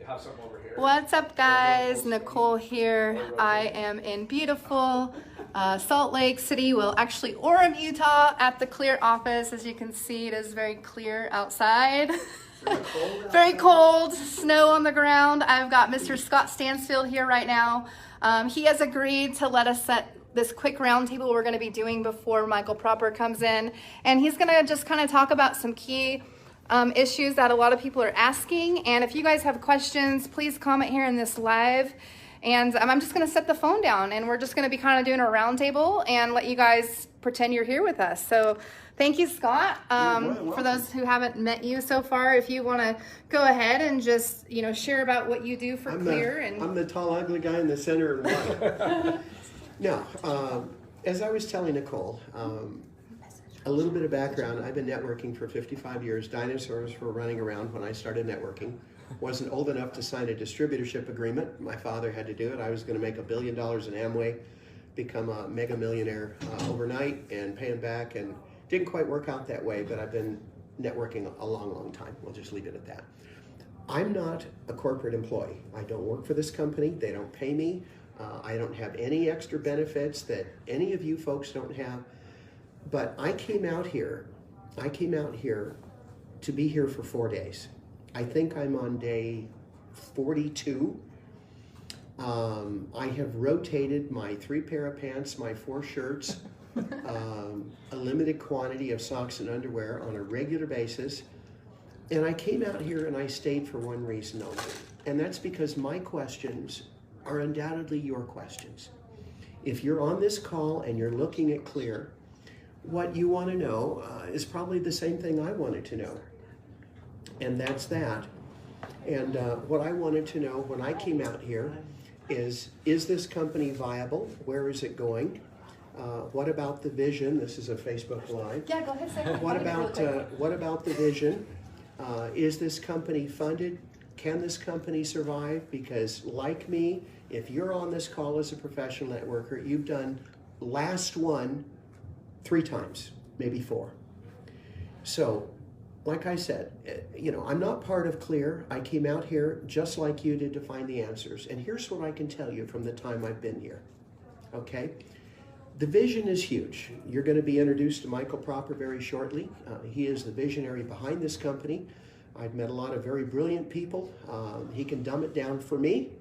have some over here. What's up, guys? Nicole here. I am in beautiful Salt Lake City, well, actually Orem, Utah, at the Clear office. As you can see, it is very clear outside. Very cold, snow on the ground. I've got Mr. Scott Stansfield here right now. He has agreed to let us set this quick roundtable we're going to be doing before Michael Proper comes in, and he's going to just kind of talk about some key issues that a lot of people are asking. And if you guys have questions, please comment here in this live. And I'm just going to set the phone down, and we're just going to be kind of doing a roundtable and let you guys pretend you're here with us. So thank you, Scott. For those who haven't met you so far, if you want to go ahead and just, share about what you do for Clear. I'm the tall, ugly guy in the center and white. No, as I was telling Nicole, a little bit of background. I've been networking for 55 years. Dinosaurs were running around when I started networking. Wasn't old enough to sign a distributorship agreement. My father had to do it. I was going to make $1 billion in Amway, become a mega millionaire overnight and pay him back, and didn't quite work out that way, but I've been networking a long, long time. We'll just leave it at that. I'm not a corporate employee. I don't work for this company. They don't pay me. I don't have any extra benefits that any of you folks don't have. But I came out here to be here for 4 days. I think I'm on day 42. I have rotated my 3 pair of pants, my 4 shirts, a limited quantity of socks and underwear on a regular basis. And I came out here and I stayed for one reason only. And that's because my questions are undoubtedly your questions. If you're on this call and you're looking at Clear, what you want to know is probably the same thing I wanted to know. And that's that. And what I wanted to know when I came out here is this company viable? Where is it going? What about the vision? This is a Facebook Live. Yeah, go ahead, say what about the vision? Is this company funded? Can this company survive? Because like me, if you're on this call as a professional networker, you've done last one 3 times, maybe 4. So, like I said, I'm not part of Clear. I came out here just like you did to find the answers. And here's what I can tell you from the time I've been here, okay? The vision is huge. You're going to be introduced to Michael Proper very shortly. He is the visionary behind this company. I've met a lot of very brilliant people. He can dumb it down for me.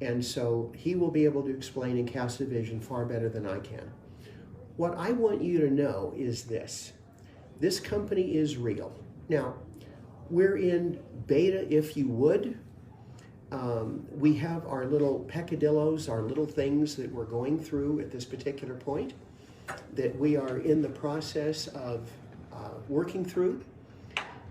And so he will be able to explain and cast a vision far better than I can. What I want you to know is this. This company is real. Now, we're in beta, if you would. We have our little peccadillos, our little things that we're going through at this particular point that we are in the process of working through.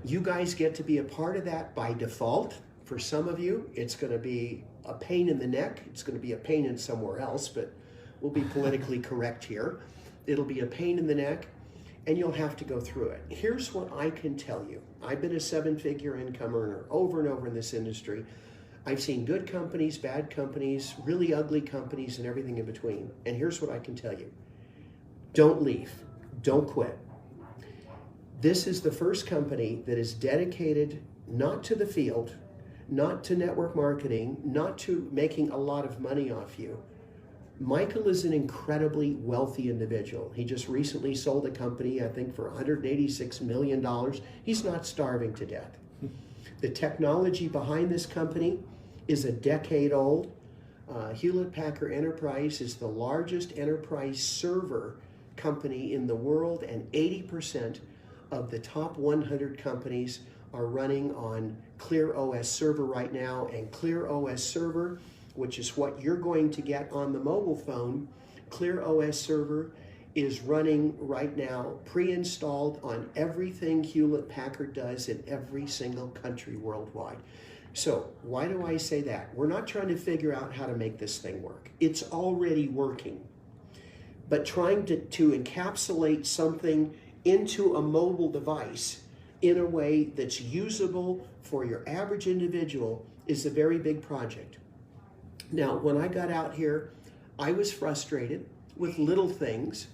You guys get to be a part of that by default. For some of you, it's going to be a pain in the neck. It's going to be a pain in somewhere else, but we'll be politically correct here. It'll be a pain in the neck, and you'll have to go through it. Here's what I can tell you. I've been a 7-figure income earner over and over in this industry. I've seen good companies, bad companies, really ugly companies, and everything in between. And here's what I can tell you. Don't leave. Don't quit. This is the first company that is dedicated not to the field, not to network marketing, not to making a lot of money off you. Michael is an incredibly wealthy individual. He just recently sold a company, I think, for $186 million. He's not starving to death. The technology behind this company is a decade old. Hewlett-Packard Enterprise is the largest enterprise server company in the world, and 80% of the top 100 companies are running on Clear OS Server right now, and Clear OS Server, which is what you're going to get on the mobile phone, Clear OS Server is running right now, pre-installed on everything Hewlett-Packard does in every single country worldwide. So why do I say that? We're not trying to figure out how to make this thing work. It's already working. But trying to encapsulate something into a mobile device in a way that's usable for your average individual is a very big project. Now, when I got out here, I was frustrated with little things,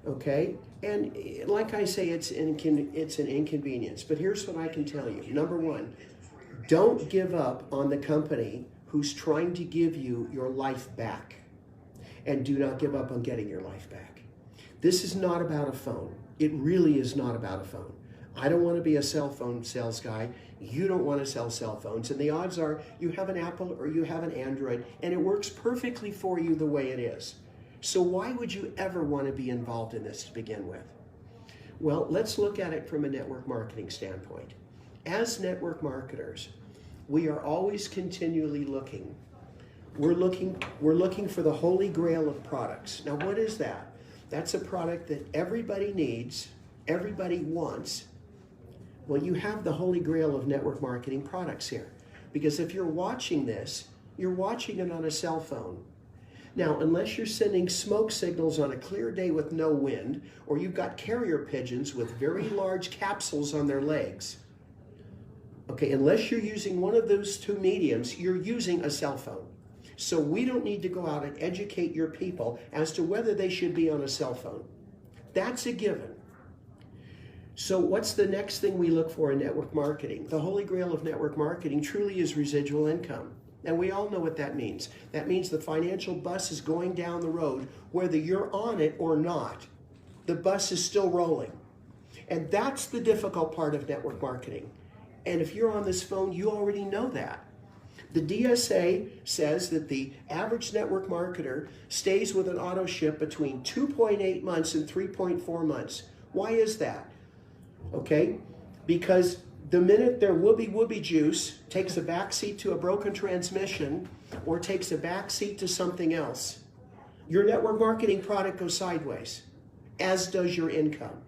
okay? And like I say, it's an inconvenience. But here's what I can tell you. Number one, Don't give up on the company who's trying to give you your life back. And do not give up on getting your life back. This is not about a phone. It really is not about a phone. I don't want to be a cell phone sales guy. You don't want to sell cell phones. And the odds are you have an Apple or you have an Android, and it works perfectly for you the way it is. So why would you ever want to be involved in this to begin with? Well, let's look at it from a network marketing standpoint. As network marketers, we are always continually looking. We're looking for the holy grail of products. Now, what is that? That's a product that everybody needs, everybody wants. Well, you have the holy grail of network marketing products here. Because if you're watching this, you're watching it on a cell phone. Now, unless you're sending smoke signals on a clear day with no wind, or you've got carrier pigeons with very large capsules on their legs, okay, unless you're using one of those two mediums, you're using a cell phone. So we don't need to go out and educate your people as to whether they should be on a cell phone. That's a given. So what's the next thing we look for in network marketing? The holy grail of network marketing truly is residual income. And we all know what that means. That means the financial bus is going down the road, whether you're on it or not. The bus is still rolling. And that's the difficult part of network marketing. And if you're on this phone, you already know that. The DSA says that the average network marketer stays with an auto ship between 2.8 months and 3.4 months. Why is that? Okay, because the minute their whoopee juice takes a backseat to a broken transmission or takes a backseat to something else, your network marketing product goes sideways, as does your income.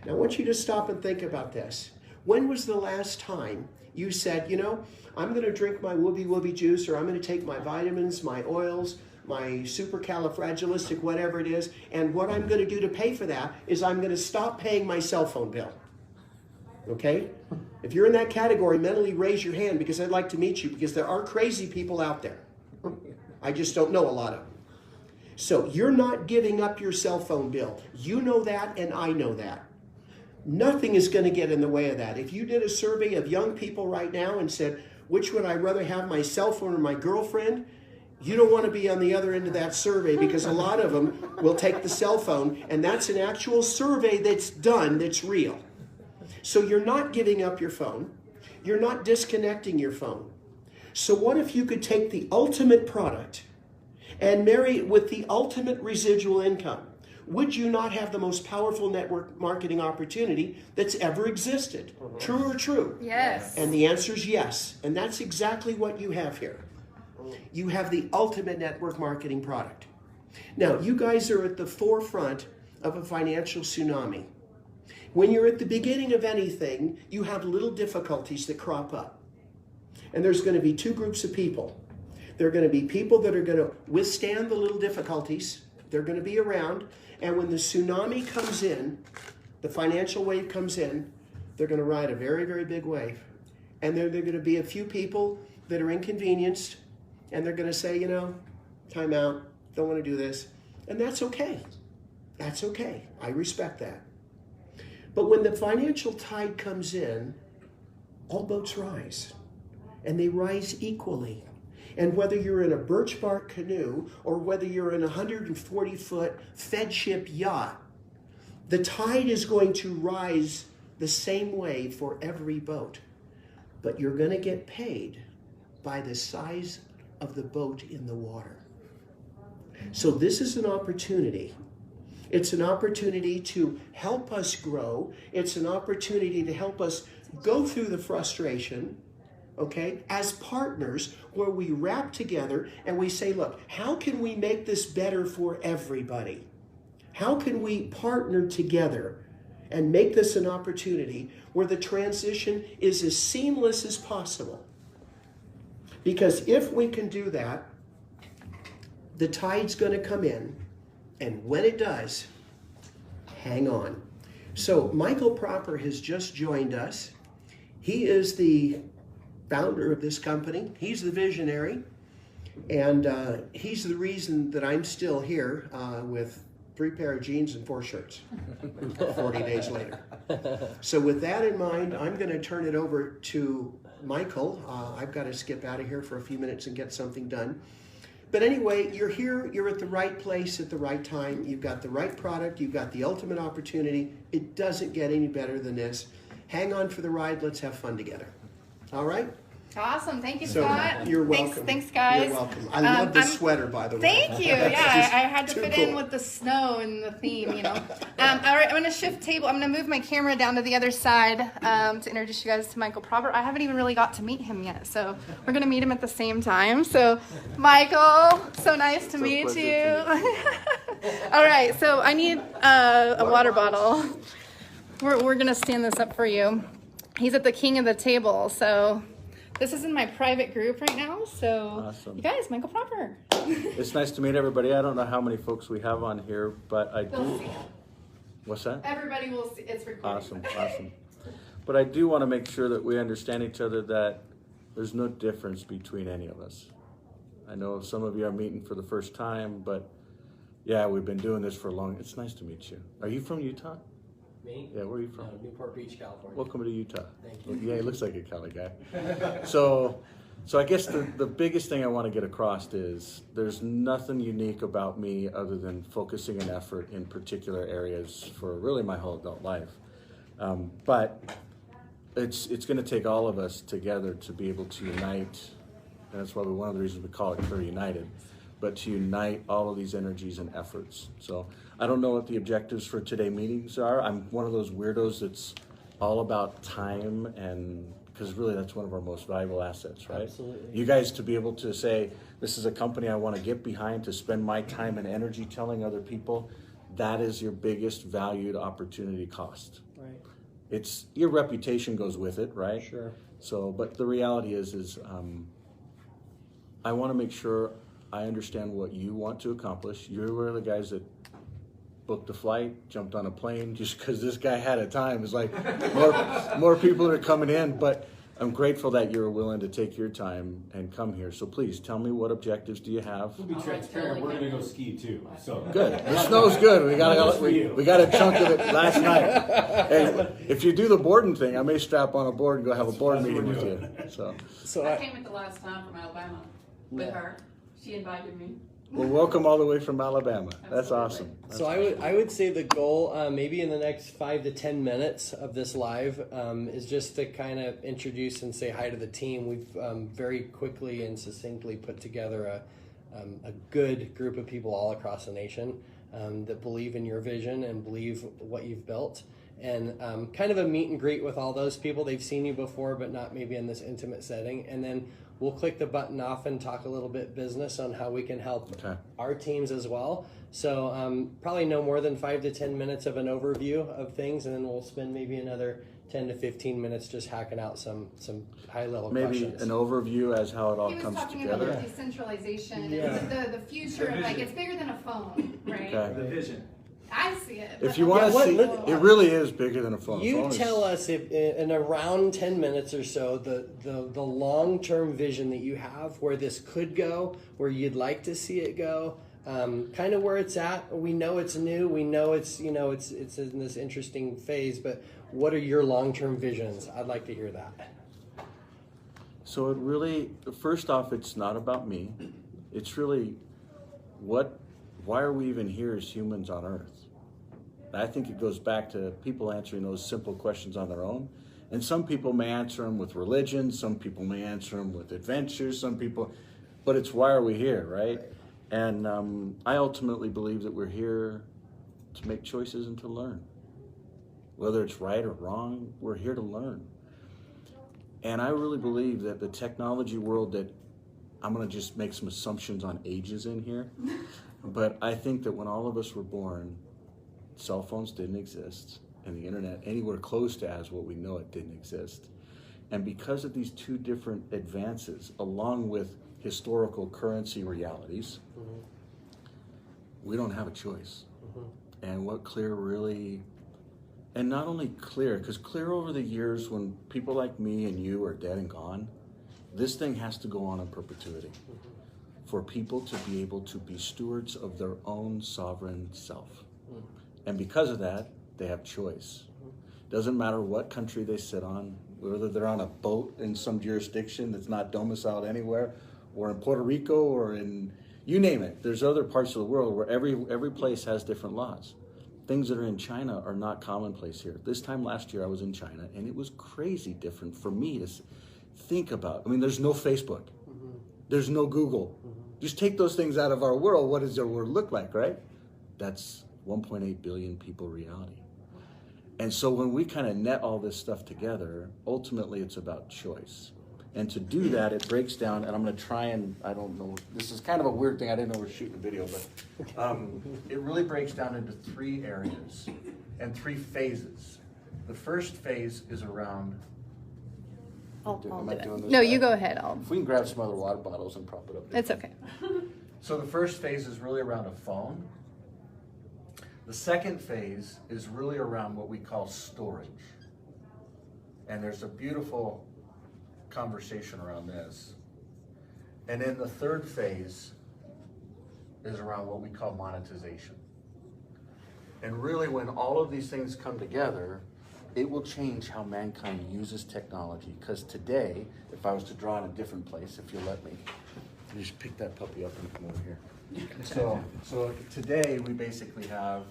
Now, I want you to stop and think about this. When was the last time you said, you know, I'm going to drink my whoopee juice, or I'm going to take my vitamins, my oils, my supercalifragilistic, whatever it is, and what I'm going to do to pay for that is I'm going to stop paying my cell phone bill. Okay? If you're in that category, mentally raise your hand, because I'd like to meet you, because there are crazy people out there. I just don't know a lot of them. So you're not giving up your cell phone bill. You know that, and I know that. Nothing is going to get in the way of that. If you did a survey of young people right now and said, which would I rather have, my cell phone or my girlfriend? You don't want to be on the other end of that survey, because a lot of them will take the cell phone, and that's an actual survey that's done, that's real. So you're not giving up your phone. You're not disconnecting your phone. So what if you could take the ultimate product and marry it with the ultimate residual income? Would you not have the most powerful network marketing opportunity that's ever existed? True or true? Yes. And the answer is yes. And that's exactly what you have here. You have the ultimate network marketing product. Now, you guys are at the forefront of a financial tsunami. When you're at the beginning of anything, you have little difficulties that crop up. And there's going to be two groups of people. There are going to be people that are going to withstand the little difficulties. They're going to be around. And when the tsunami comes in, the financial wave comes in, they're going to ride a very, very big wave. And there are going to be a few people that are inconvenienced, and they're going to say, you know, time out, don't want to do this. And that's okay. That's okay. I respect that. But when the financial tide comes in, all boats rise. And they rise equally. And whether you're in a birch bark canoe or whether you're in a 140-foot fed ship yacht, the tide is going to rise the same way for every boat. But you're going to get paid by the size of the boat in the water. So this is an opportunity. It's an opportunity to help us grow. It's an opportunity to help us go through the frustration, okay, as partners, where we wrap together and we say, look, how can we make this better for everybody? How can we partner together and make this an opportunity where the transition is as seamless as possible? Because if we can do that, the tide's going to come in, and when it does, hang on. So Michael Proper has just joined us. He is the founder of this company. He's the visionary, and he's the reason that I'm still here with 3 pair of jeans and 4 shirts 40 days later. So with that in mind, I'm going to turn it over to Michael. I've got to skip out of here for a few minutes and get something done. But anyway, you're here, you're at the right place at the right time. You've got the right product, you've got the ultimate opportunity. It doesn't get any better than this. Hang on for the ride, let's have fun together. All right? Awesome. Thank you, So, Scott. you're welcome. Thanks, guys. You're welcome. I love this sweater, by the way. Thank you. That's Yeah, just I had to too fit cool. in with the snow and the theme, you know. All right, I'm going to shift table. I'm going to move my camera down to the other side to introduce you guys to Michael Probert. I haven't even really got to meet him yet, so we're going to meet him at the same time. So, Michael, so nice to meet you. All right, so I need a water bottle. We're going to stand this up for you. He's at the king of the table, so... This is in my private group right now, so Awesome. You guys, Michael Proper. It's nice to meet everybody. I don't know how many folks we have on here, but I They'll do. see it. What's that? Everybody will see. It's recorded. Awesome. But I do want to make sure that we understand each other, that there's no difference between any of us. I know some of you are meeting for the first time, but yeah, we've been doing this for a long. It's nice to meet you. Are you from Utah? Me? Yeah, where are you from? Newport Beach, California. Welcome to Utah. Thank you. Yeah, he looks like a Cali guy. So I guess the biggest thing I want to get across is there's nothing unique about me other than focusing an effort in particular areas for really my whole adult life. But it's going to take all of us together to be able to unite, and that's why one of the reasons we call it Clear United, but to unite all of these energies and efforts. So I don't know what the objectives for today's meetings are. I'm one of those weirdos that's all about time, and because really that's one of our most valuable assets, right? Absolutely. You guys to be able to say, this is a company I want to get behind, to spend my time and energy telling other people, that is your biggest valued opportunity cost. Right. It's your reputation goes with it, right? Sure. So, but the reality is I want to make sure I understand what you want to accomplish. You're one of the guys that booked a flight, jumped on a plane, just because this guy had a time. It's like more people are coming in, but I'm grateful that you're willing to take your time and come here. So please tell me, what objectives do you have? We'll be transparent. We're gonna go ski too. So Good. The snow's good. We got a chunk of it last night. Hey, if you do the boarding thing, I may strap on a board and go have a board meeting with you. So I came at the last time from Alabama with her. She invited me. well, welcome all the way from Alabama. That's awesome. So I would say the goal, maybe in the next 5 to 10 minutes of this live, is just to kind of introduce and say hi to the team. We've very quickly and succinctly put together a good group of people all across the nation that believe in your vision and believe what you've built. And kind of a meet and greet with all those people. They've seen you before, but not maybe in this intimate setting. And then we'll click the button off and talk a little bit business on how we can help our teams as well. So probably no more than 5 to 10 minutes of an overview of things, and then we'll spend maybe another 10 to 15 minutes just hacking out some high-level Maybe questions. an overview as how it all He was comes talking together. about decentralization. Yeah. It's the future of, like, it's bigger than a phone, right? Okay. the vision. I see it. If you want to Yeah, see, it really is bigger than a phone. You Phone is- tell us if in around 10 minutes or so the long-term vision that you have, where this could go, where you'd like to see it go, kind of where it's at. We know it's new. We know it's it's in this interesting phase. But what are your long-term visions? I'd like to hear that. So it really, first off, it's not about me. It's really why are we even here as humans on Earth? I think it goes back to people answering those simple questions on their own. And some people may answer them with religion, some people may answer them with adventures, but it's why are we here, right? And I ultimately believe that we're here to make choices and to learn. Whether it's right or wrong, we're here to learn. And I really believe that the technology world, that I'm going to just make some assumptions on ages in here, but I think that when all of us were born, cell phones didn't exist, and the internet anywhere close to as what we know it didn't exist. And because of these two different advances, along with historical currency realities, we don't have a choice. And what Clear really, and not only Clear, because Clear over the years, when people like me and you are dead and gone, this thing has to go on in perpetuity for people to be able to be stewards of their own sovereign self. And because of that, they have choice. Doesn't matter what country they sit on, whether they're on a boat in some jurisdiction that's not domiciled anywhere, or in Puerto Rico, or in, you name it. There's other parts of the world where every place has different laws. Things that are in China are not commonplace here. This time last year I was in China, and it was crazy different for me to think about. I mean, there's no Facebook. There's no Google. Just take those things out of our world. What does our world look like, right? That's 1.8 billion people reality. And so when we kind of net all this stuff together, ultimately it's about choice. And to do that, it breaks down, and I'm going to try and, I don't know, this is kind of a weird thing. I didn't know we were shooting a video, but it really breaks down into 3 areas and 3 phases. The first phase is around, I'll do doing it. this No, right? you go ahead. If we can grab some other water bottles and prop it up. It's okay. So the first phase is really around a phone. The second phase is really around what we call storage. And there's a beautiful conversation around this. And then the third phase is around what we call monetization. And really, when all of these things come together, it will change how mankind uses technology. Because today, if I was to draw in a different place, if you'll let me, you just pick that puppy up and come over here. So today we basically have,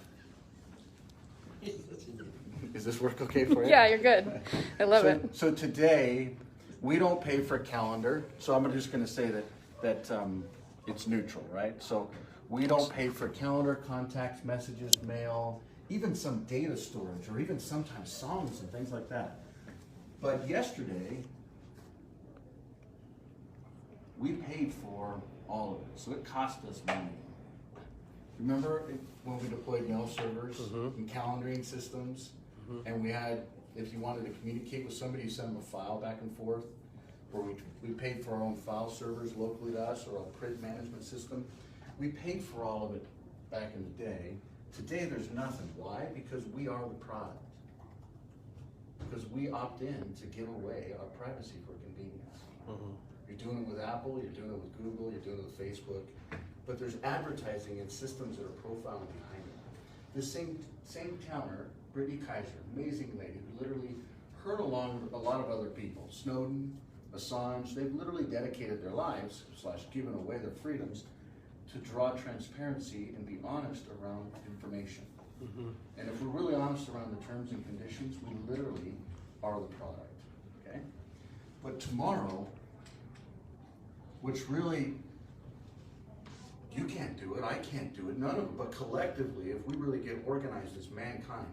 is this work okay for you? Yeah, you're good. I love it. So today, we don't pay for a calendar. So I'm just going to say that it's neutral, right? So we don't pay for calendar, contacts, messages, mail, even some data storage, or even sometimes songs and things like that. But yesterday, we paid for all of it. So it cost us money. Remember when we deployed mail servers and calendaring systems, and we had, if you wanted to communicate with somebody, you sent them a file back and forth, or we paid for our own file servers locally to us, or a print management system. We paid for all of it back in the day. Today there's nothing. Why? Because we are the product. Because we opt in to give away our privacy for convenience. You're doing it with Apple, you're doing it with Google, you're doing it with Facebook, but there's advertising and systems that are profiling behind it. This same counter, Brittany Kaiser, amazing lady, who literally heard along with a lot of other people, Snowden, Assange, they've literally dedicated their lives, / given away their freedoms, to draw transparency and be honest around information. And if we're really honest around the terms and conditions, we literally are the product, okay? But tomorrow, which really, you can't do it, I can't do it, none of it, but collectively, if we really get organized as mankind,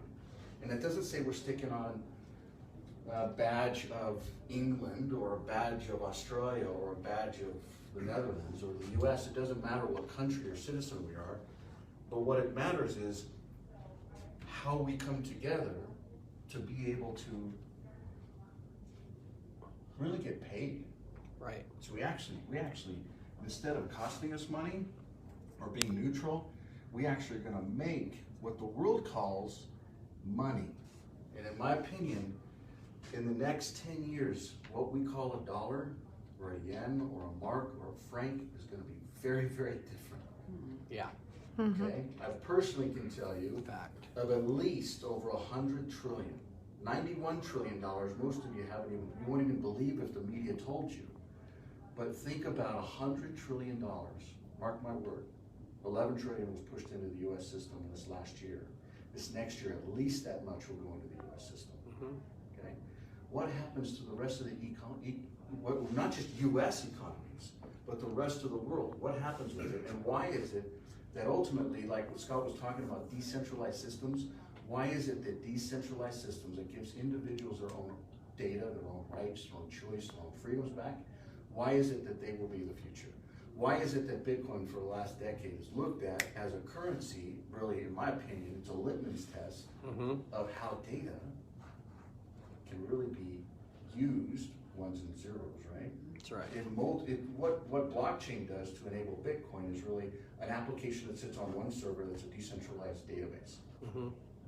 and it doesn't say we're sticking on a badge of England, or a badge of Australia, or a badge of the Netherlands, or the US, it doesn't matter what country or citizen we are, but what it matters is how we come together to be able to really get paid. Right. So we actually, instead of costing us money or being neutral, we actually are gonna make what the world calls money. And in my opinion, in the next 10 years, what we call a dollar or a yen or a mark or a franc is gonna be very, very different. Yeah. Okay? I personally can tell you Fact. of at least over 100 trillion, $91 trillion, most of you you won't even believe if the media told you. But think about $100 trillion, mark my word, 11 trillion was pushed into the US system this last year. This next year, at least that much will go into the US system, okay? What happens to the rest of the not just US economies, but the rest of the world? What happens with it, and why is it that ultimately, like what Scott was talking about, decentralized systems, why is it that decentralized systems that gives individuals their own data, their own rights, their own choice, their own freedoms back, why is it that they will be the future? Why is it that Bitcoin for the last decade is looked at as a currency, really, in my opinion, it's a litmus test of how data can really be used, ones and zeros, right? That's right. What blockchain does to enable Bitcoin is really an application that sits on one server that's a decentralized database.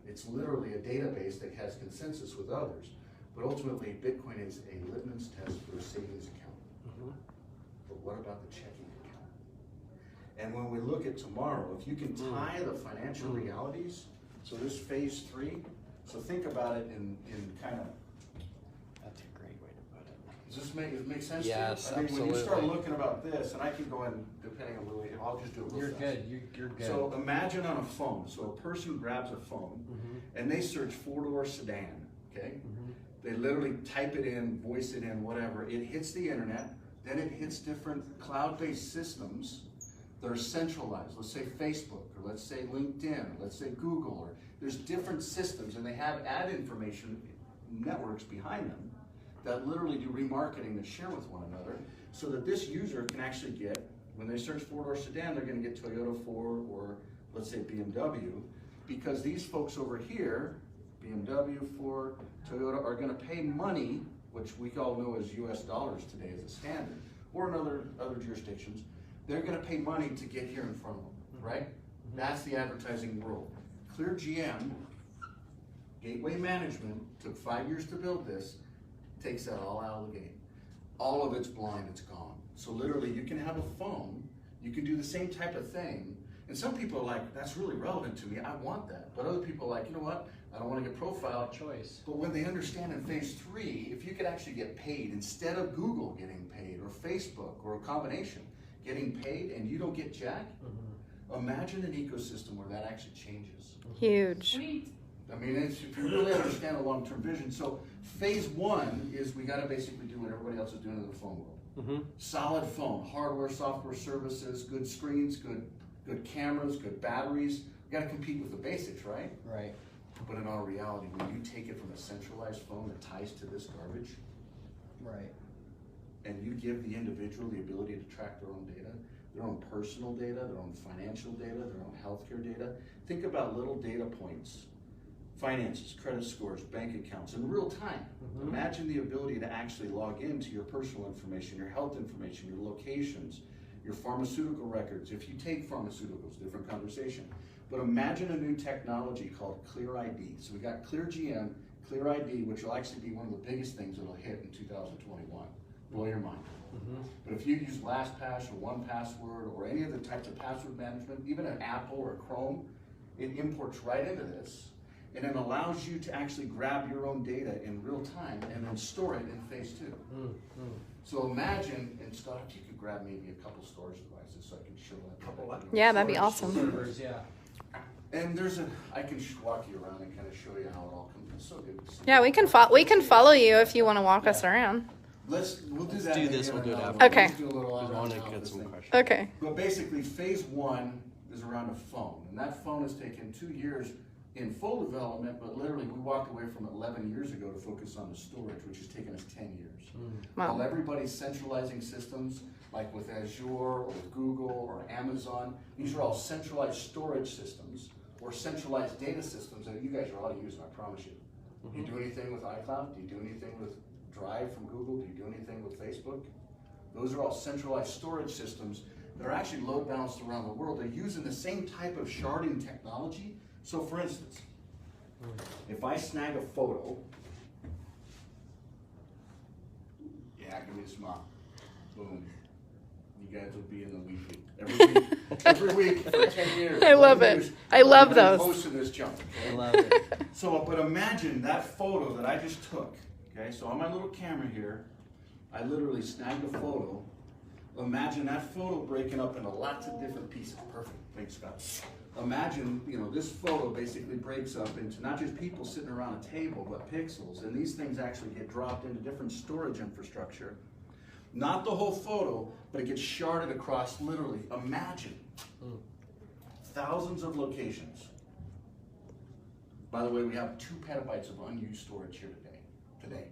It's literally a database that has consensus with others, but ultimately Bitcoin is a litmus test for a savings account. But what about the checking account? And when we look at tomorrow, if you can tie the financial realities, so this phase 3, so think about it in kind of, That's great. Does this make sense Yes, to you? I mean, when you start absolutely. looking about this, and I can go in depending on the way, I'll just do it real You're fast. good. You're good. So imagine on a phone. So a person grabs a phone and they search 4-door sedan, okay? They literally type it in, voice it in, whatever. It hits the internet, then it hits different cloud-based systems that are centralized. Let's say Facebook, or let's say LinkedIn, or let's say Google, or there's different systems, and they have ad information networks behind them that literally do remarketing that share with one another, so that this user can actually get, when they search 4-door sedan, they're going to get Toyota 4 or let's say BMW, because these folks over here, BMW, Ford, Toyota, are going to pay money, which we all know as US dollars today as a standard, or in other jurisdictions. They're going to pay money to get here in front of them, right? That's the advertising world. Clear GM, Gateway Management, took 5 years to build this, takes that all out of the game. All of it's blind, it's gone. So literally you can have a phone, you can do the same type of thing, and some people are like, that's really relevant to me, I want that. But other people are like, you know what, I don't want to get profiled. Choice. But when they understand in phase 3, if you could actually get paid instead of Google getting paid, or Facebook, or a combination, getting paid and you don't get jack, imagine an ecosystem where that actually changes. Huge. Sweet. I mean, if you really understand the long-term vision. So phase 1 is we got to basically do what everybody else is doing in the phone world. Solid phone, hardware, software, services, good screens, good cameras, good batteries. We got to compete with the basics, right? Right. But in our reality, when you take it from a centralized phone that ties to this garbage, Right. and you give the individual the ability to track their own data, their own personal data, their own financial data, their own healthcare data. Think about little data points, finances, credit scores, bank accounts in real time. Imagine the ability to actually log into your personal information, your health information, your locations, your pharmaceutical records. If you take pharmaceuticals, different conversation. But imagine a new technology called Clear ID. So we got Clear GM, Clear ID, which will actually be one of the biggest things that'll hit in 2021. Blow your mind. But if you use LastPass or 1Password or any of the types of password management, even an Apple or a Chrome, it imports right into this, and it allows you to actually grab your own data in real time and then store it in phase 2. So imagine, and Scott, if you could grab maybe a couple storage devices so I can show a couple. Yeah, that'd be storage awesome. Servers, yeah. And I can walk you around and kind of show you how it all comes. It's so good to see. Yeah, we can follow you if you want to walk us around. We'll do that. do this, maybe we'll do it another after. one. Okay. Let's do a little We on want to and off get this some thing. questions. Okay. But basically, phase 1 is around a phone, and that phone has taken 2 years in full development, but literally we walked away from it 11 years ago to focus on the storage, which has taken us 10 years. Wow. While everybody's centralizing systems, like with Azure or with Google or Amazon, these are all centralized storage systems or centralized data systems that you guys are all using, I promise you. Do you do anything with iCloud? Do you do anything with Drive from Google? Do you do anything with Facebook? Those are all centralized storage systems that are actually load balanced around the world. They're using the same type of sharding technology. So for instance, if I snag a photo, yeah, give me a smile. Boom. You guys will be in the weekly. Every week for 10 years. I love it. I love those. Most of this junk. I love it. So, but imagine that photo that I just took. Okay, so on my little camera here, I literally snagged a photo. Imagine that photo breaking up into lots of different pieces. Perfect. Thanks, Scott. Imagine, this photo basically breaks up into not just people sitting around a table, but pixels. And these things actually get dropped into different storage infrastructure. Not the whole photo, but it gets sharded across literally. Imagine thousands of locations. By the way, we have 2 petabytes of unused storage here today.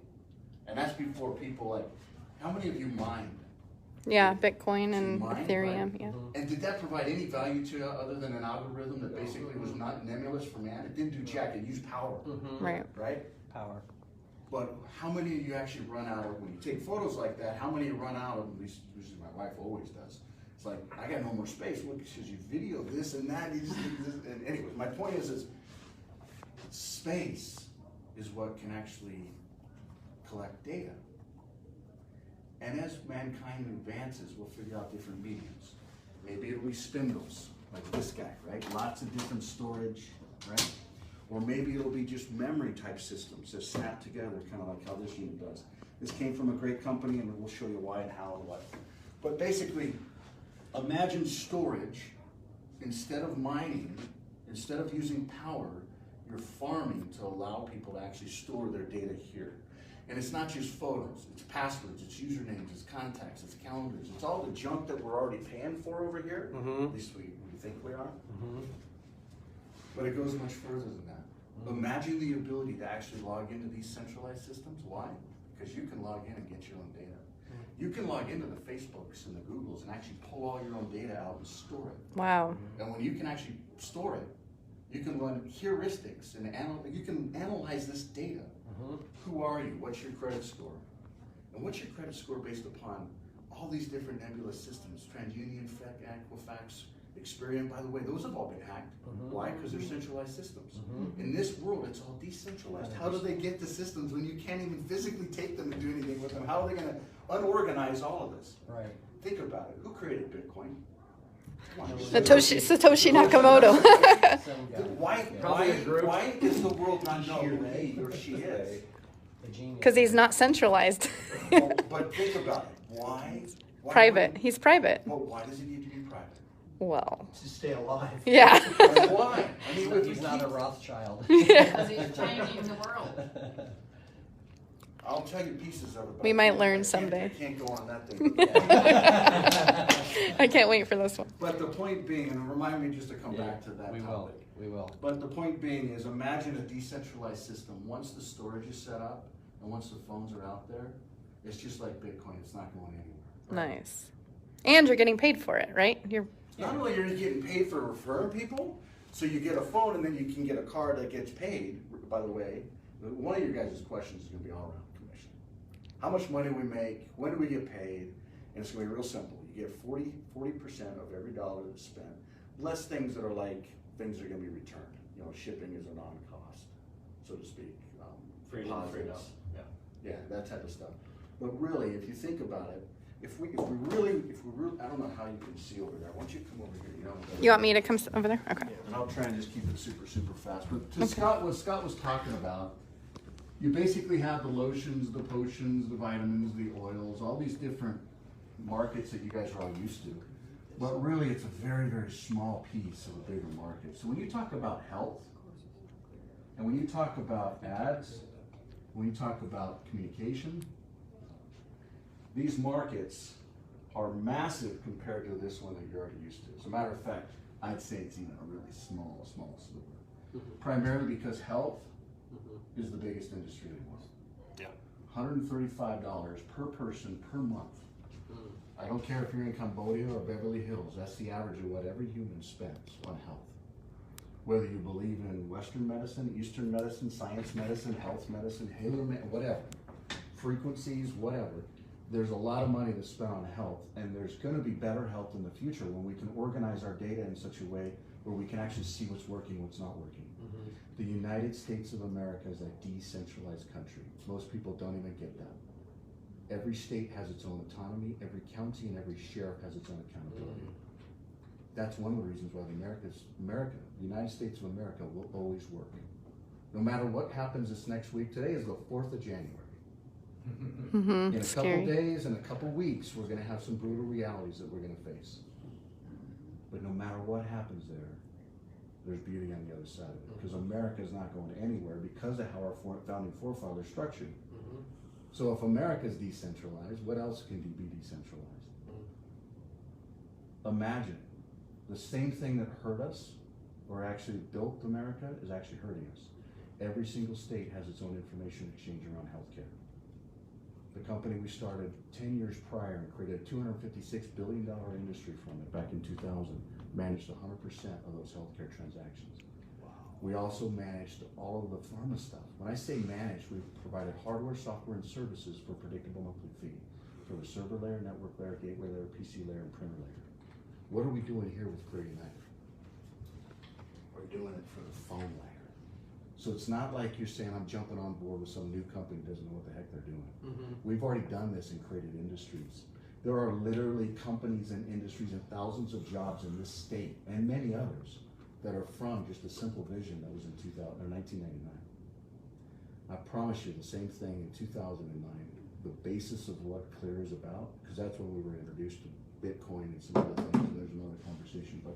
And that's before people like, how many of you mined? Yeah, Bitcoin and Mine, Ethereum. right? Yeah. And did that provide any value to you other than an algorithm that basically was not nebulous for man? It didn't do jack, it used power, Right. right? Power. But how many of you actually run out of, when you take photos like that, how many run out of, at least usually my wife always does. It's like, I got no more space. Look, because you video this and that. And anyways, my point is space is what can actually collect data. And as mankind advances, we'll figure out different mediums. Maybe it'll be spindles, like this guy, right? Lots of different storage, right? Or maybe it'll be just memory type systems that snap together, kind of like how this unit does. This came from a great company, and we'll show you why and how and what. But basically, imagine storage. Instead of mining, instead of using power, you're farming to allow people to actually store their data here. And it's not just photos, it's passwords, it's usernames, it's contacts, it's calendars, it's all the junk that we're already paying for over here. At least we think we are. But it goes much further than that. Imagine the ability to actually log into these centralized systems. Why? Because you can log in and get your own data. You can log into the Facebooks and the Googles and actually pull all your own data out and store it. Wow. And when you can actually store it, you can run heuristics and you can analyze this data. Who are you? What's your credit score? And what's your credit score based upon all these different nebulous systems? TransUnion, FEC, Equifax, Experian, by the way, those have all been hacked. Why? Because they're centralized systems. In this world, it's all decentralized. How do they get the systems when you can't even physically take them and do anything with them? How are they going to unorganize all of this? Right. Think about it. Who created Bitcoin? Satoshi Nakamoto. Why does the world not know who he or she is? Because he's not centralized. But think about it. Why Private. He's private. Well, why does it need to be private? Well. To stay alive. Yeah. Why? I mean, if He's not a Rothschild. Because he's changing the world. I'll tell you pieces of it. We might learn someday. I can't go on that thing. I can't wait for this one. But the point being, and remind me just to come back to that topic. We will. But the point being is, imagine a decentralized system. Once the storage is set up and once the phones are out there, it's just like Bitcoin. It's not going anywhere. Nice. And you're getting paid for it, right? Not only are you getting paid for referring people, so you get a phone and then you can get a card that gets paid. By the way, one of your guys' questions is going to be all around commission. How much money we make, when do we get paid? And it's going to be real simple. You get 40% of every dollar that's spent, less things that are like things that are going to be returned. You know, shipping is a non-cost, so to speak. Freight in, freight out. Yeah, that type of stuff. But really, if you think about it, if we really, I don't know how you can see over there. Why don't you come over here? You want me to come over there? Okay. And I'll try and just keep it super fast. But to Scott, what Scott was talking about, you basically have the lotions, the potions, the vitamins, the oils, all these different markets that you guys are all used to. But really, it's a very, very small piece of a bigger market. So when you talk about health, and when you talk about ads, when you talk about communication, these markets are massive compared to this one that you're already used to. As a matter of fact, I'd say it's even a really small sliver. Primarily because health is the biggest industry in the world. Yeah. $135 per person per month. I don't care if you're in Cambodia or Beverly Hills, that's the average of what every human spends on health. Whether you believe in Western medicine, Eastern medicine, science medicine, health medicine, healer, whatever, frequencies, whatever, there's a lot of money that's spent on health, and there's going to be better health in the future when we can organize our data in such a way where we can actually see what's working, what's not working. The United States of America is a decentralized country. Most people don't even get that. Every state has its own autonomy, every county and every sheriff has its own accountability. That's one of the reasons why the United States of America will always work. No matter what happens this next week, today is the 4th of January. In a couple days, in a couple weeks, we're going to have some brutal realities that we're going to face. But no matter what happens there, there's beauty on the other side of it. Because America is not going anywhere because of how our founding forefathers structured. So if America is decentralized, what else can be decentralized? Imagine the same thing that hurt us or actually built America is actually hurting us. Every single state has its own information exchange around healthcare. The company we started 10 years prior and created a $256 billion industry from it back in 2000, managed 100% of those healthcare transactions. Wow. We also managed all of the pharma stuff. When I say managed, we've provided hardware, software, and services for predictable monthly fee for the server layer, network layer, gateway layer, PC layer, and printer layer. What are we doing here with creating that? We're doing it for the phone layer. So it's not like you're saying I'm jumping on board with some new company that doesn't know what the heck they're doing. We've already done this and created industries. There are literally companies and industries and thousands of jobs in this state and many others that are from just a simple vision that was in 1999. I promise you the same thing in 2009. the basis of what Clear is about, because that's when we were introduced to Bitcoin and some other things, and there's another conversation, but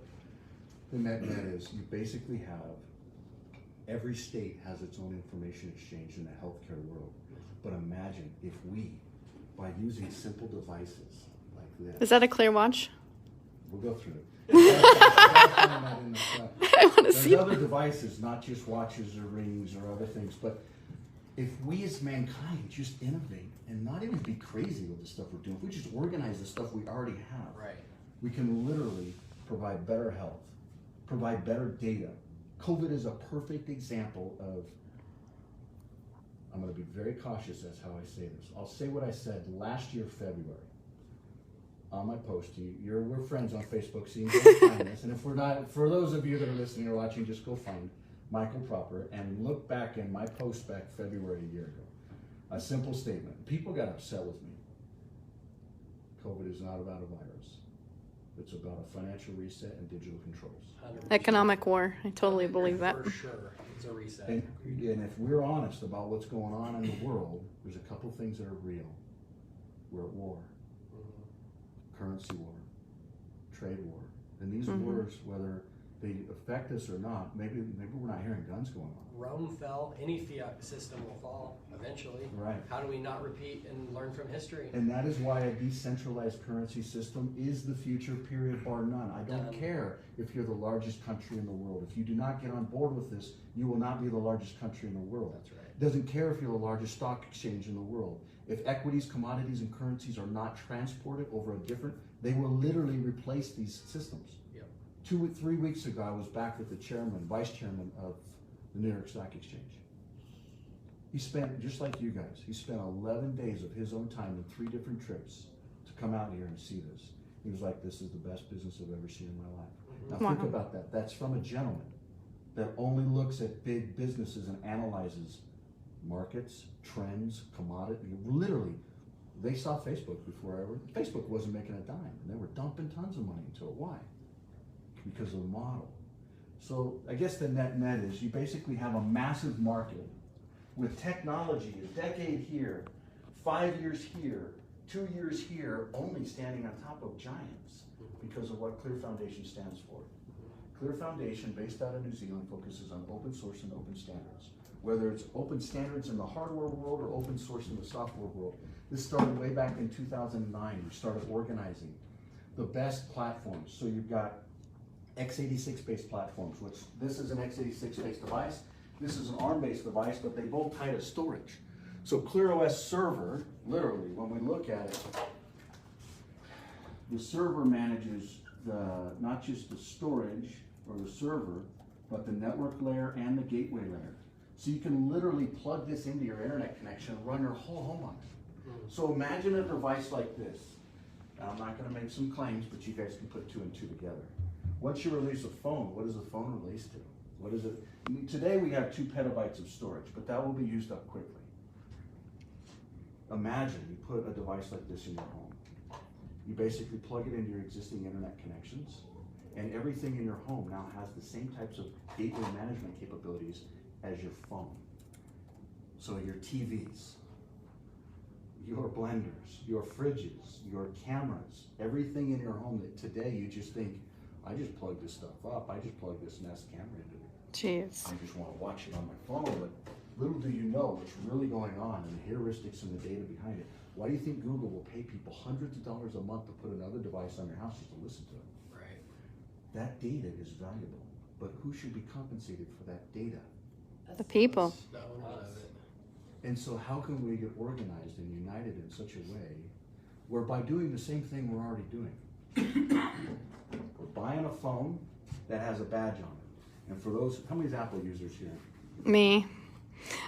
the net is you basically have, every state has its own information exchange in the healthcare world. But imagine if we, by using simple devices like this. Is that a Clear watch? We'll go through it. I want to see. There's other devices, not just watches or rings or other things, but if we as mankind just innovate and not even be crazy with the stuff we're doing, if we just organize the stuff we already have, Right. we can literally provide better health, provide better data. COVID is a perfect example of, I'm going to be very cautious as how I say this. I'll say what I said last year, February, on my post to you. We're friends on Facebook, so you can find this. And if we're not, for those of you that are listening or watching, just go find Michael Proper and look back in my post back February a year ago. A simple statement. People got upset with me. COVID is not about a virus. It's about a financial reset and digital controls. 100%. Economic war. I totally believe that. For sure. It's a reset. And if we're honest about what's going on in the world, there's a couple things that are real. We're at war. Currency war, trade war. And these wars, whether they affect us or not, maybe we're not hearing guns going on. Rome fell, any fiat system will fall eventually. Right. How do we not repeat and learn from history? And that is why a decentralized currency system is the future, period, bar none. I don't care if you're the largest country in the world. If you do not get on board with this, you will not be the largest country in the world. That's right. It doesn't care if you're the largest stock exchange in the world. If equities, commodities, and currencies are not transported over a different, they will literally replace these systems. Yep. 2 or 3 weeks ago, I was back with the vice chairman of the New York Stock Exchange. He spent, just like you guys, he spent 11 days of his own time in 3 different trips to come out here and see this. He was like, this is the best business I've ever seen in my life. Now think about that. That's from a gentleman that only looks at big businesses and analyzes markets, trends, commodity. Literally, they saw Facebook before Facebook wasn't making a dime, and they were dumping tons of money into it. Why? Because of the model. So I guess the net is you basically have a massive market with technology, a decade here, 5 years here, 2 years here, only standing on top of giants because of what Clear Foundation stands for. Clear Foundation, based out of New Zealand, focuses on open source and open standards. Whether it's open standards in the hardware world or open source in the software world. This started way back in 2009. We started organizing the best platforms. So you've got x86-based platforms, which this is an x86-based device. This is an ARM-based device, but they both tie to storage. So ClearOS server, literally, when we look at it, the server manages not just the storage or the server, but the network layer and the gateway layer. So you can literally plug this into your internet connection and run your whole home on it. So imagine a device like this. Now, I'm not going to make some claims, but you guys can put 2 and 2 together. Once you release a phone, what does a phone release to? What is it? Today we have 2 petabytes of storage, but that will be used up quickly. Imagine you put a device like this in your home. You basically plug it into your existing internet connections, and everything in your home now has the same types of gateway management capabilities as your phone. So your TVs, your blenders, your fridges, your cameras, everything in your home that today you just think, I just plug this stuff up, I just plug this Nest camera into it. Jeez. I just want to watch it on my phone, but little do you know what's really going on and the heuristics and the data behind it. Why do you think Google will pay people hundreds of dollars a month to put another device on your house just to listen to it? Right. That data is valuable, but who should be compensated for that data? The people. The owners of it. And so how can we get organized and united in such a way where by doing the same thing we're already doing? We're buying a phone that has a badge on it. And for those, how many Apple users here? Me.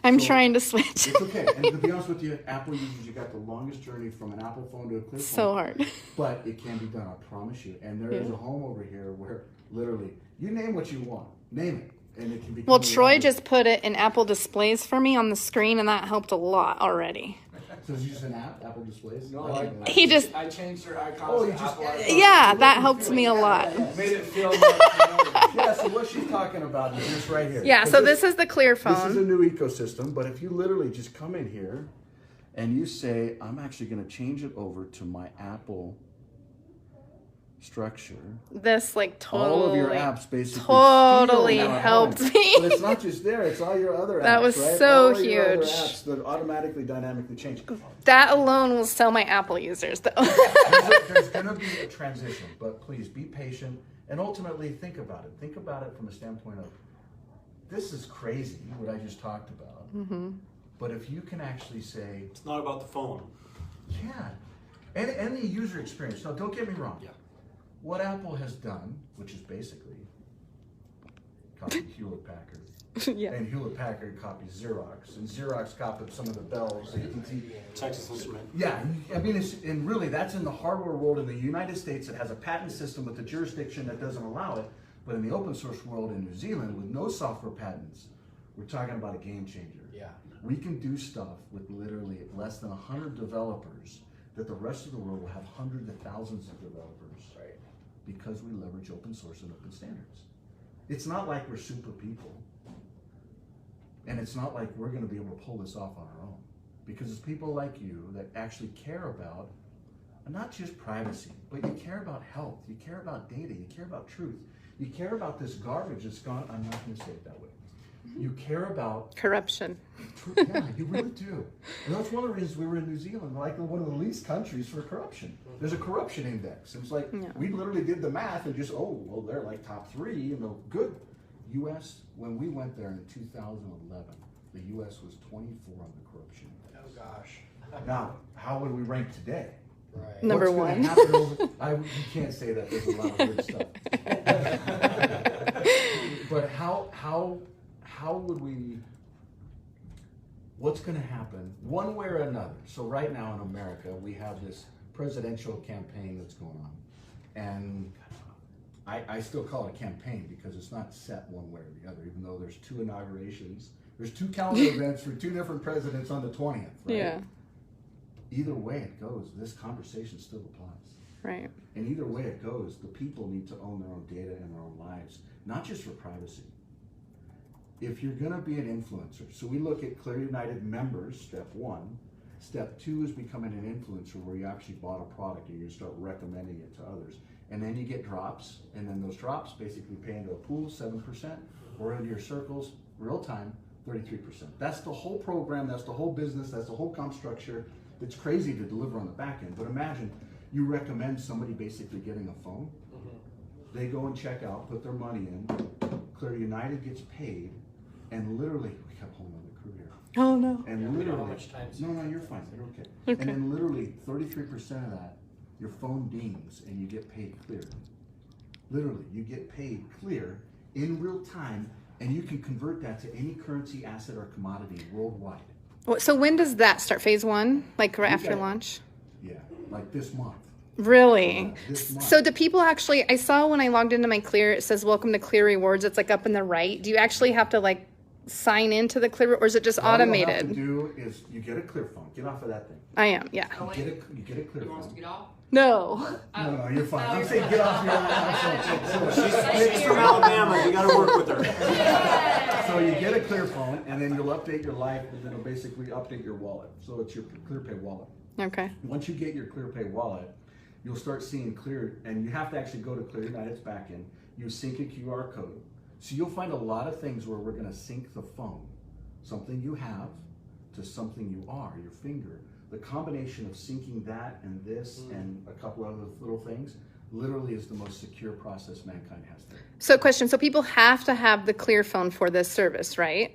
I'm trying to switch. It's okay. And to be honest with you, Apple users, you got the longest journey from an Apple phone to a Clear phone. So hard. But it can be done, I promise you. And there is a home over here where literally, you name what you want. Name it. And it can be. Well, Troy just put it in Apple displays for me on the screen, and that helped a lot already. So is it just an app, Apple Displays? No, He just, I changed your icons. Oh, to you just- Apple icons. yeah, that helps me a lot. Made it feel more familiar. Yeah, so what she's talking about is this right here. Yeah, 'Cause so this is the Clear This is a phone. new ecosystem, but if you literally just come in here and you say, I'm actually going to change it over to my Apple structure. This like totally, all of your apps basically totally steal now helped home. me. But it's not just there; it's all your other apps. That was right? so all your other huge. apps that automatically, dynamically change. That alone will sell my Apple users, though. There's going to be a transition, but please be patient and ultimately think about it. Think about it from a standpoint of, this is crazy what I just talked about. Mm-hmm. But if you can actually say, It's not about the phone. yeah, and the user experience. Now, don't get me wrong. Yeah. What Apple has done, which is basically copy Hewlett Packard, Yeah. and Hewlett Packard copies Xerox, and Xerox copied some of the bells. And you can see, Texas Instrument. yeah, I mean, and really, that's in the hardware world in the United States. It has a patent system with a jurisdiction that doesn't allow it. But in the open source world in New Zealand, with no software patents, we're talking about a game changer. Yeah. We can do stuff with literally less than 100 developers that the rest of the world will have hundreds of thousands of developers. Right. Because we leverage open source and open standards. It's not like we're super people. And it's not like we're going to be able to pull this off on our own. Because it's people like you that actually care about not just privacy, but you care about health, you care about data, you care about truth, you care about this garbage that's gone, I'm not going to say it that way. You care about Corruption. yeah, you really do. And that's one of the reasons we were in New Zealand, like one of the least countries for corruption. There's a corruption index. It's like, Yeah. we literally did the math and just, oh, well, they're like top 3, you know, good. U.S., when we went there in 2011, the U.S. was 24 on the corruption index. Oh gosh. Now, how would we rank today? Right. Number What's gonna one. happen you can't say that, there's a lot of weird stuff. But how would we, what's going to happen one way or another? So right now in America, we have this presidential campaign that's going on. And I still call it a campaign because it's not set one way or the other, even though there's 2 inaugurations. There's 2 calendar events for 2 different presidents on the 20th, right? Yeah. Either way it goes, this conversation still applies. Right. And either way it goes, the people need to own their own data and their own lives, not just for privacy. If you're going to be an influencer, so we look at Clear United members, step 1. Step 2 is becoming an influencer where you actually bought a product and you start recommending it to others. And then you get drops, and then those drops basically pay into a pool, 7%, or into your circles, real time, 33%. That's the whole program, that's the whole business, that's the whole comp structure. It's crazy to deliver on the back end, but imagine you recommend somebody basically getting a phone. They go and check out, put their money in, Clear United gets paid, and literally, we got a whole nother crew here. Oh no. And Yeah, we know literally, how much time no, you're fine, you're okay. Okay. And then literally 33% of that, your phone dings and you get paid clear. Literally, you get paid clear in real time, and you can convert that to any currency, asset, or commodity worldwide. So when does that start? Phase 1? Like right after got- launch? Yeah, like this month. Really? Yeah, this month. So do people actually, I saw when I logged into my Clear, it says welcome to Clear Rewards. It's like up in the right. Do you actually have to like sign into the Clear, or is it just All you have to automated? do is you get a clear phone. Get off of that thing. I am, yeah. Oh, You wait. get a clear He wants to phone. get off? No. No, you're fine. I'm saying get off your She's from Alabama. You got to work with her. So you get a clear phone, and then you'll update your life, and it'll basically update your wallet. So it's your ClearPay wallet. Okay. Once you get your ClearPay wallet, you'll start seeing Clear, and you have to actually go to Clear United's backend. You sync a QR code. So you'll find a lot of things where we're going to sync the phone, something you have to something you are, your finger. The combination of syncing that and this and a couple other little things literally is the most secure process mankind has today. So question, so people have to have the Clear phone for this service, right?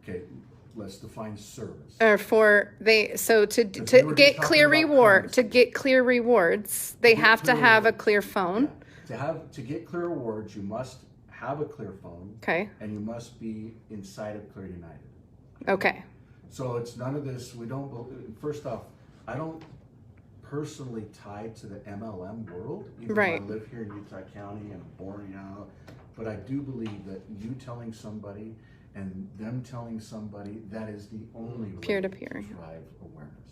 Okay, let's define service. Or for so we to were just get talking Clear about reward currency. to get Clear rewards, they To get have to Clear have a rewards. Clear phone. Yeah. To get Clear rewards, you must have a Clear phone. Okay. And you must be inside of Clear United. Okay. So it's none of this, first off, I don't personally tie to the MLM world, even Right. though I live here in Utah County and I'm born, but I do believe that you telling somebody and them telling somebody, that is the only way Peer-to-peer, to yeah. drive awareness.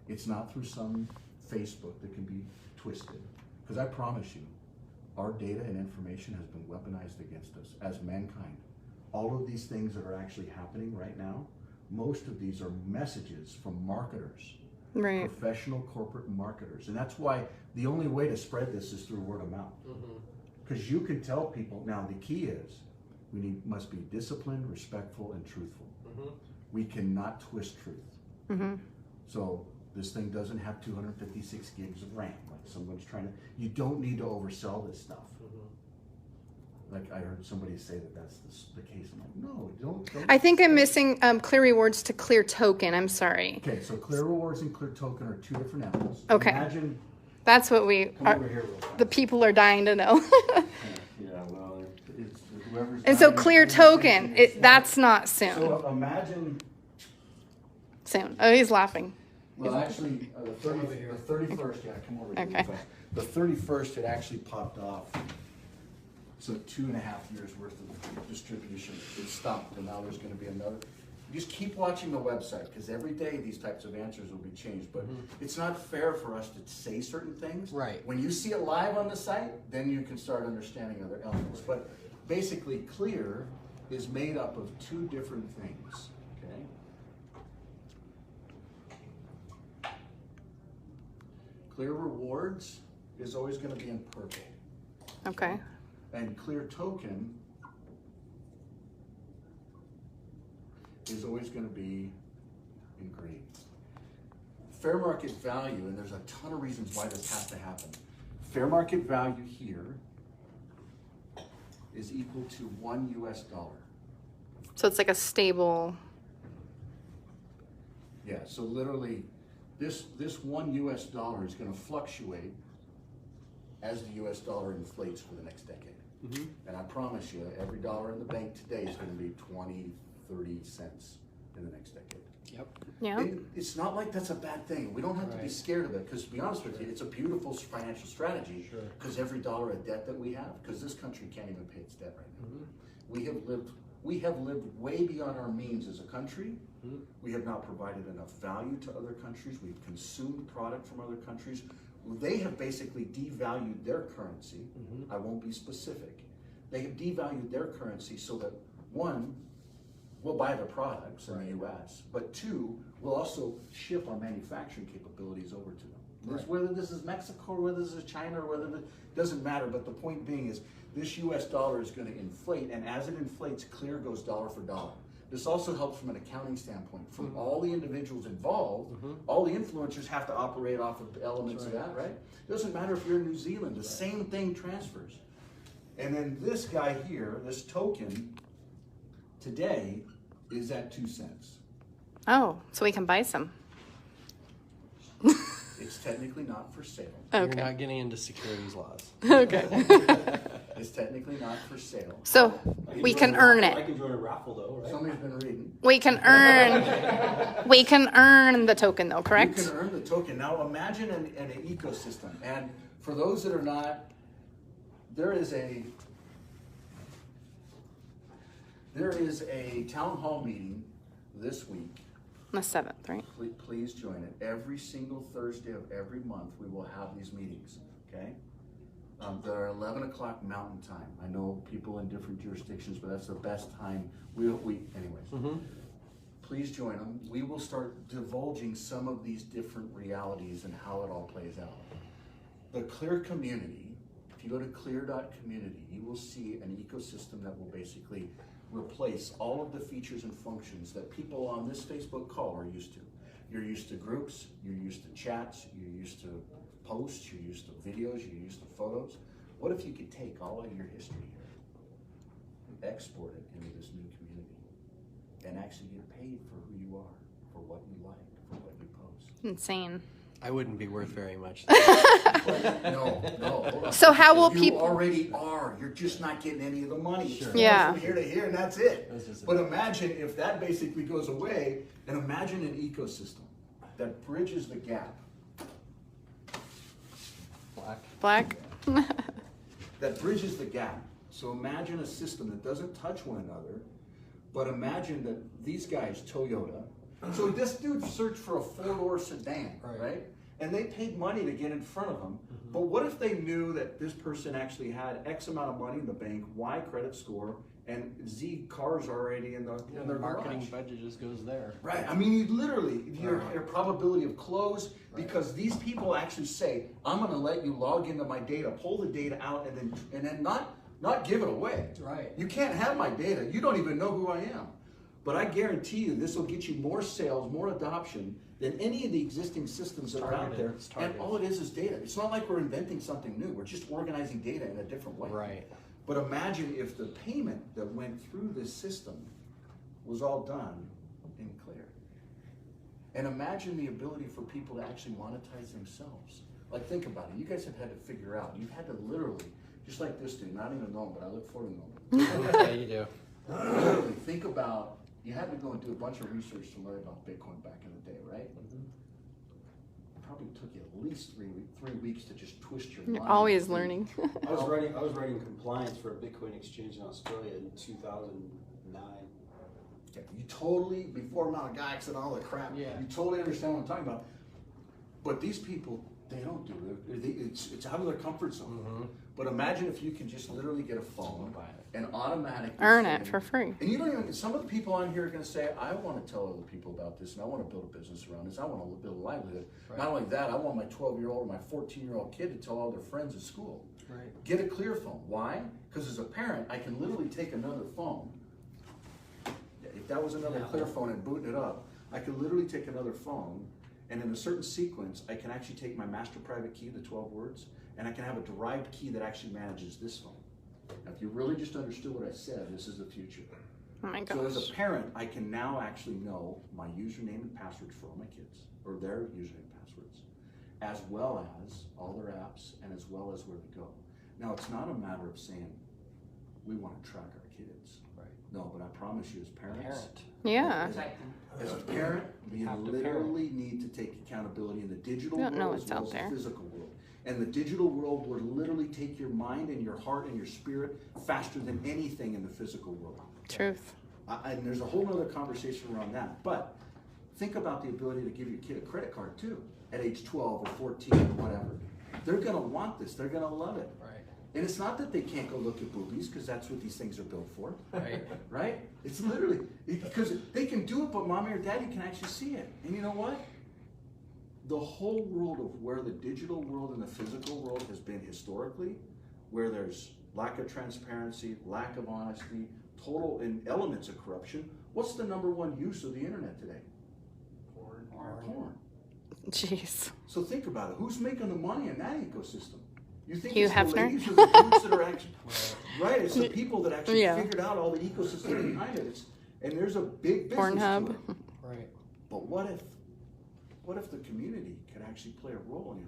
It's not through some Facebook that can be twisted. Because I promise you, our data and information has been weaponized against us as mankind. All of these things that are actually happening right now most of these are messages from marketers, Right. professional corporate marketers. And that's why the only way to spread this is through word of mouth. Because you can tell people, now the key is, must be disciplined, respectful, and truthful. We cannot twist truth. So this thing doesn't have 256 gigs of RAM, like someone's trying to, you don't need to oversell this stuff. Like I heard somebody say that that's the case. I'm like, no, don't. I think I'm missing clear rewards to clear token. I'm sorry. Okay, so clear rewards and clear token are two different animals. Okay. Imagine, That's what we come are. over here real fast. The people are dying to know. Yeah, well, it's whoever's. And so buying clear it, token, it's that's not soon. So imagine. Soon. Oh, he's laughing. Well, actually, the 31st, yeah, come over here. Okay. The 31st, it actually popped off. So 2.5 years worth of distribution, it stopped, and now there's gonna be another. Just keep watching the website, because every day these types of answers will be changed, but it's not fair for us to say certain things. Right. When you see it live on the site, then you can start understanding other elements. But basically, clear is made up of two different things, okay? Clear rewards is always gonna be in purple. Okay. And clear token is always going to be in green. Fair market value, and there's a ton of reasons why this has to happen. Fair market value here is equal to $1 US. So it's like a stable. Yeah, so literally this $1 US is going to fluctuate as the US dollar inflates for the next decade. And I promise you, every dollar in the bank today is going to be 20, 30 cents in the next decade. Yep. Yeah. It's not like that's a bad thing. We don't have to be scared of it, because to be honest with you, it's a beautiful financial strategy, because every dollar of debt that we have, because this country can't even pay its debt right now. We have lived way beyond our means as a country. We have not provided enough value to other countries. We've consumed product from other countries. They have basically devalued their currency. I won't be specific. They have devalued their currency so that, one, we'll buy their products in the US, but two, we'll also ship our manufacturing capabilities over to them. Whether this is Mexico or whether this is China or whether it doesn't matter, but the point being is this US dollar is going to inflate, and as it inflates, clear goes dollar for dollar. This also helps from an accounting standpoint. From all the individuals involved, all the influencers have to operate off of elements of that, right? It doesn't matter if you're in New Zealand, the same thing transfers. And then this guy here, this token, today is at 2 cents. Oh, so we can buy some. It's technically not for sale. You're Okay. not getting into securities laws. Okay. It's technically not for sale. So we can earn I it. can join a raffle though, right? Somebody's been reading. We can earn. We can earn the token though, correct? You can earn the token. Now imagine an ecosystem. And for those that are not, there is a town hall meeting this week. On the 7th, right? Please join it. Every single Thursday of every month, we will have these meetings, okay? They're 11 o'clock Mountain Time. I know people in different jurisdictions, but that's the best time. Anyways, please join them. We will start divulging some of these different realities and how it all plays out. The Clear community, if you go to clear.community, you will see an ecosystem that will basically replace all of the features and functions that people on this Facebook call are used to. You're used to groups, you're used to chats, you're used to posts, you're used to videos, you're used to photos. What if you could take all of your history here and export it into this new community and actually get paid for who you are, for what you like, for what you post? Insane. I wouldn't be worth very much. No, hold on. So how will You people? already are. You're just not getting any of the money. It's flowing Yeah. from here to here, and that's it. That's just But imagine if that basically goes away, and imagine an ecosystem that bridges the gap. Black. That bridges the gap. So imagine a system that doesn't touch one another, but imagine that these guys, Toyota. So this dude searched for a 4-door sedan, right? and they paid money to get in front of them. Mm-hmm. But what if they knew that this person actually had X amount of money in the bank, Y credit score, and Z cars already in their marketing garage? budget just goes there. Right. I mean, you literally, your probability of close, because these people actually say, I'm going to let you log into my data, pull the data out, and then not give it away. Right. You can't have my data. You don't even know who I am. But I guarantee you, this will get you more sales, more adoption than any of the existing systems that are out there. And all it is data. It's not like we're inventing something new. We're just organizing data in a different way. Right. But imagine if the payment that went through this system was all done in clear. And imagine the ability for people to actually monetize themselves. Like, think about it. You guys have had to figure out. You've had to literally, just like this dude, not even know him, but I look forward to knowing him. Yeah, you do. Literally, think about, you had to go and do a bunch of research to learn about Bitcoin back in the day, right? It probably took you at least three weeks to just twist your You're mind. always learning. I was writing compliance for a Bitcoin exchange in Australia in 2009. Yeah, you totally, before Mt. Gox and all the crap, Yeah. you totally understand what I'm talking about. But these people, they don't do it. It's out of their comfort zone. But imagine if you can just literally get a phone and automatically Earn say- it for free. And you don't even, some of the people on here are going to say, I want to tell other people about this, and I want to build a business around this. I want to build a livelihood. Not only that, I want my 12-year-old or my 14-year-old kid to tell all their friends at school. Right. Get a clear phone. Why? Because as a parent, I can literally take another phone. If that was another clear phone and booting it up, I could literally take another phone, and in a certain sequence, I can actually take my master private key, the 12 words, and I can have a derived key that actually manages this phone. Now, if you really just understood what I said, this is the future. Oh my So as gosh. a parent, I can now actually know my username and passwords for all my kids, or their username and passwords, as well as all their apps, and as well as where to go. Now, it's not a matter of saying, we want to track our kids. Right. No, but I promise you, as parents, Yeah. as a parent, you have to literally need to take accountability in the digital You don't know world as what's well out as there. the physical world. And the digital world will literally take your mind and your heart and your spirit faster than anything in the physical world. Truth. And there's a whole other conversation around that. But think about the ability to give your kid a credit card too, at age 12 or 14 or whatever. They're gonna want this, they're gonna love it. Right. And it's not that they can't go look at boobies, because that's what these things are built for. Right. Right? It's literally, because they can do it, but mommy or daddy can actually see it. And you know what? The whole world of where the digital world and the physical world has been historically, where there's lack of transparency, lack of honesty, total and elements of corruption, what's the #1 use of the internet today? Porn. Jeez. So think about it. Who's making the money in that ecosystem? You think Hugh it's the Hefner? ladies or the dudes that are actually, right? It's the people that actually Yeah. figured out all the ecosystem behind it. And there's a big business Pornhub. to it. Right. But what if the community could actually play a role in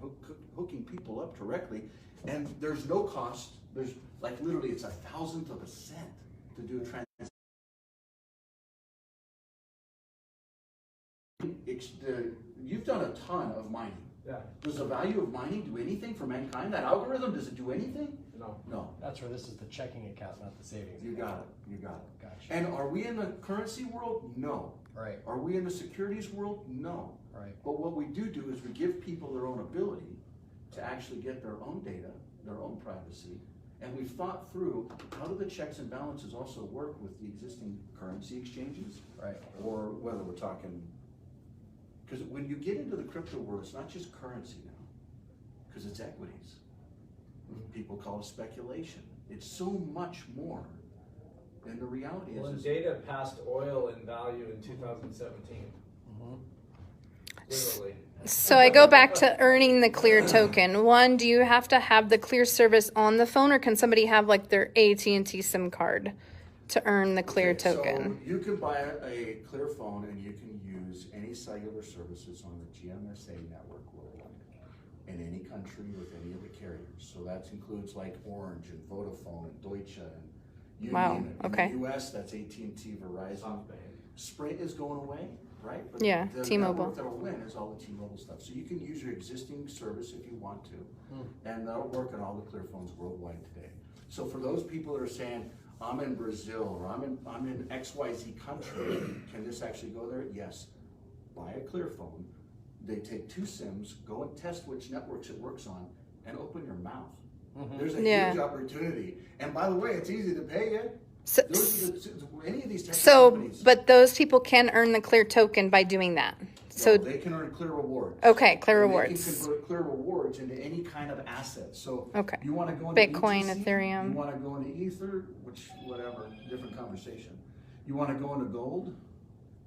hooking people up directly, and there's no cost. There's like literally it's 1/1000 of a cent to do a transaction. You've done a ton of mining. Yeah. Does the value of mining do anything for mankind? That algorithm, does it do anything? No. No. That's where this is the checking account, not the savings. You account. got it. You got it. Gotcha. And are we in the currency world? No. Right. Are we in the securities world? No. Right. But what we do is we give people their own ability to actually get their own data, their own privacy, and we've thought through how do the checks and balances also work with the existing currency exchanges, Right. or whether we're talking, because when you get into the crypto world, it's not just currency now, because it's equities. People call it speculation. It's so much more. And the reality Well, is data passed oil in value in 2017. Literally. So I go back to earning the clear token. One, do you have to have the clear service on the phone, or can somebody have like their AT&T SIM card to earn the clear Okay, token? So you can buy a clear phone and you can use any cellular services on the GMSA network worldwide in any country with any of the carriers. So that includes like Orange and Vodafone and Deutsche and you Wow, name it. In okay. the US, that's AT&T, Verizon. SoftBank. Sprint is going away, right? But Yeah, the T-Mobile. network that'll win is all the T-Mobile stuff. So you can use your existing service if you want to, and that'll work on all the clear phones worldwide today. So for those people that are saying, I'm in Brazil or I'm in XYZ country, can this actually go there? Yes. Buy a clear phone, they take 2 SIMs, go and test which networks it works on, and open your mouth. There's a huge opportunity. And by the way, it's easy to pay it. So, Any of these tech so companies, but those people can earn the Clear token by doing that. So they can earn Clear rewards. okay, Clear And rewards. They can convert Clear rewards into any kind of asset. So Okay. you want to go into Bitcoin, BTC, Ethereum. You want to go into Ether, which whatever, different conversation. You want to go into gold.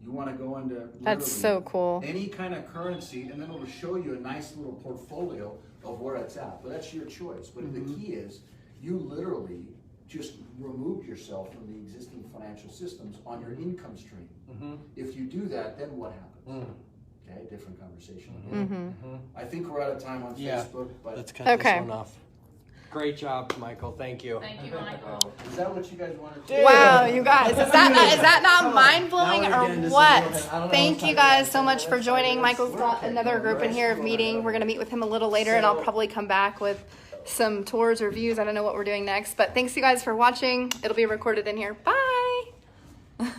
You want to go into That's so cool. any kind of currency, and then it'll show you a nice little portfolio of where it's at. But that's your choice. But the key is you literally just remove yourself from the existing financial systems on your income stream. If you do that, then what happens? Okay, different conversation. I think we're out of time on Facebook, but Let's cut this one off. Great job, Michael. Thank you. Thank you, Michael. is that what you guys wanted to do? Wow, you guys, is that not mind blowing Now we're or getting to some what? real- I don't know Thank what's you guys so much for joining. Michael's got another group in here of meeting. We're gonna meet with him a little later, and I'll probably come back with some tours or views. I don't know what we're doing next, but thanks you guys for watching. It'll be recorded in here. Bye.